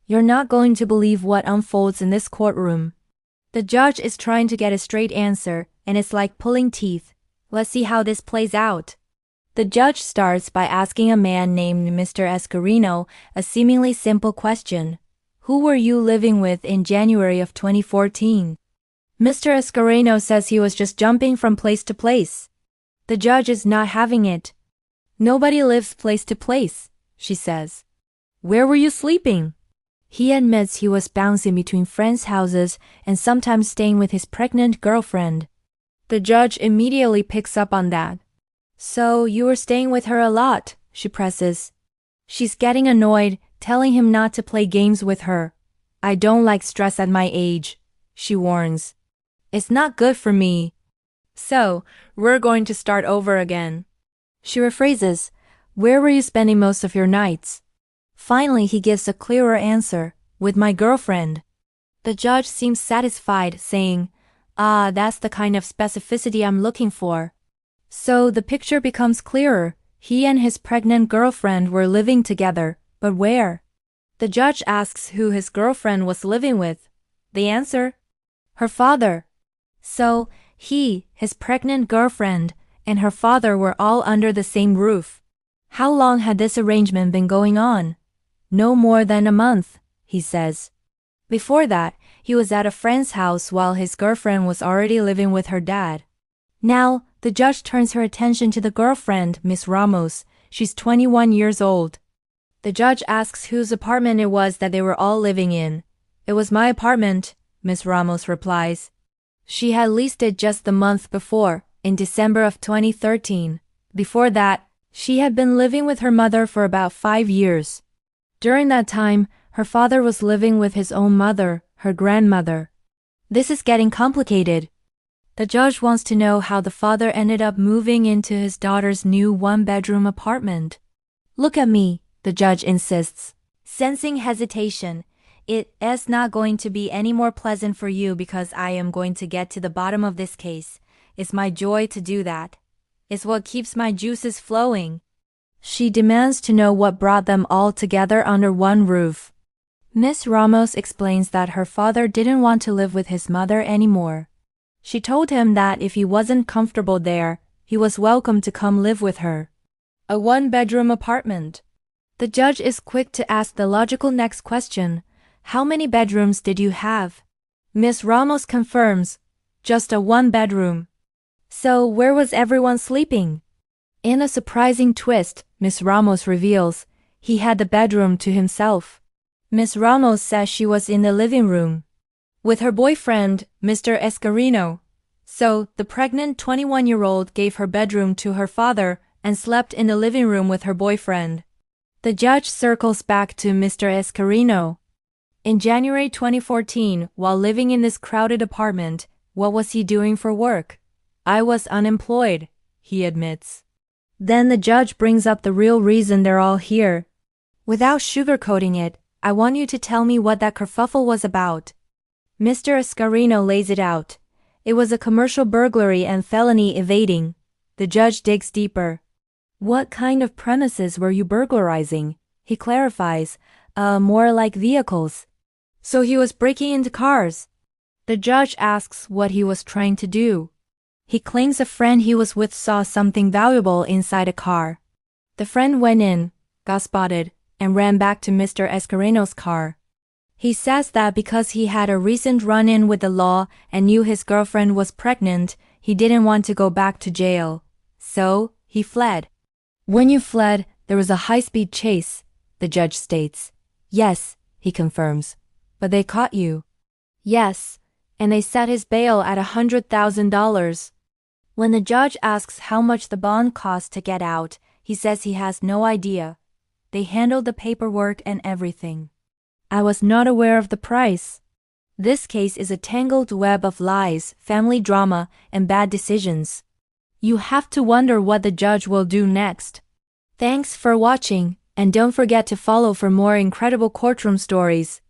You're not going to believe what unfolds in this courtroom. The judge is trying to get a straight answer, and it's like pulling teeth. Let's see how this plays out. The judge starts by asking a man named Mr. Escarino a seemingly simple question. Who were you living with in January of 2014? Mr. Escarino says he was just jumping from place to place. The judge is not having it. Nobody lives place to place, she says. Where were you sleeping? He admits he was bouncing between friends' houses and sometimes staying with his pregnant girlfriend. The judge immediately picks up on that. So you were staying with her a lot, she presses. She's getting annoyed, telling him not to play games with her. I don't like stress at my age, she warns. It's not good for me. So, we're going to start over again. She rephrases, where were you spending most of your nights? Finally, he gives a clearer answer, with my girlfriend. The judge seems satisfied, saying, that's the kind of specificity I'm looking for. So the picture becomes clearer. He and his pregnant girlfriend were living together, but where? The judge asks who his girlfriend was living with. The answer? Her father. So, he, his pregnant girlfriend, and her father were all under the same roof. How long had this arrangement been going on? No more than a month, he says. Before that, he was at a friend's house while his girlfriend was already living with her dad. Now, the judge turns her attention to the girlfriend, Miss Ramos. She's 21 years old. The judge asks whose apartment it was that they were all living in. It was my apartment, Miss Ramos replies. She had leased it just the month before, in December of 2013. Before that, she had been living with her mother for about 5 years. During that time, her father was living with his own mother, her grandmother. This is getting complicated. The judge wants to know how the father ended up moving into his daughter's new one-bedroom apartment. Look at me, the judge insists. Sensing hesitation, it is not going to be any more pleasant for you because I am going to get to the bottom of this case. It's my joy to do that. It's what keeps my juices flowing. She demands to know what brought them all together under one roof. Miss Ramos explains that her father didn't want to live with his mother anymore. She told him that if he wasn't comfortable there, he was welcome to come live with her. A one-bedroom apartment. The judge is quick to ask the logical next question. How many bedrooms did you have? Miss Ramos confirms, just a one-bedroom. So where was everyone sleeping? In a surprising twist, Miss Ramos reveals, he had the bedroom to himself. Miss Ramos says she was in the living room with her boyfriend, Mr. Escarino. So, the pregnant 21-year-old gave her bedroom to her father and slept in the living room with her boyfriend. The judge circles back to Mr. Escarino. In January 2014, while living in this crowded apartment, what was he doing for work? I was unemployed, he admits. Then the judge brings up the real reason they're all here. Without sugarcoating it, I want you to tell me what that kerfuffle was about. Mr. Escarino lays it out. It was a commercial burglary and felony evading. The judge digs deeper. What kind of premises were you burglarizing? He clarifies. More like vehicles. So he was breaking into cars. The judge asks what he was trying to do. He claims a friend he was with saw something valuable inside a car. The friend went in, got spotted, and ran back to Mr. Escarino's car. He says that because he had a recent run-in with the law and knew his girlfriend was pregnant, he didn't want to go back to jail. So, he fled. When you fled, there was a high-speed chase, the judge states. Yes, he confirms. But they caught you. Yes, and they set his bail at $100,000. When the judge asks how much the bond cost to get out, he says he has no idea. They handled the paperwork and everything. I was not aware of the price. This case is a tangled web of lies, family drama, and bad decisions. You have to wonder what the judge will do next. Thanks for watching, and don't forget to follow for more incredible courtroom stories.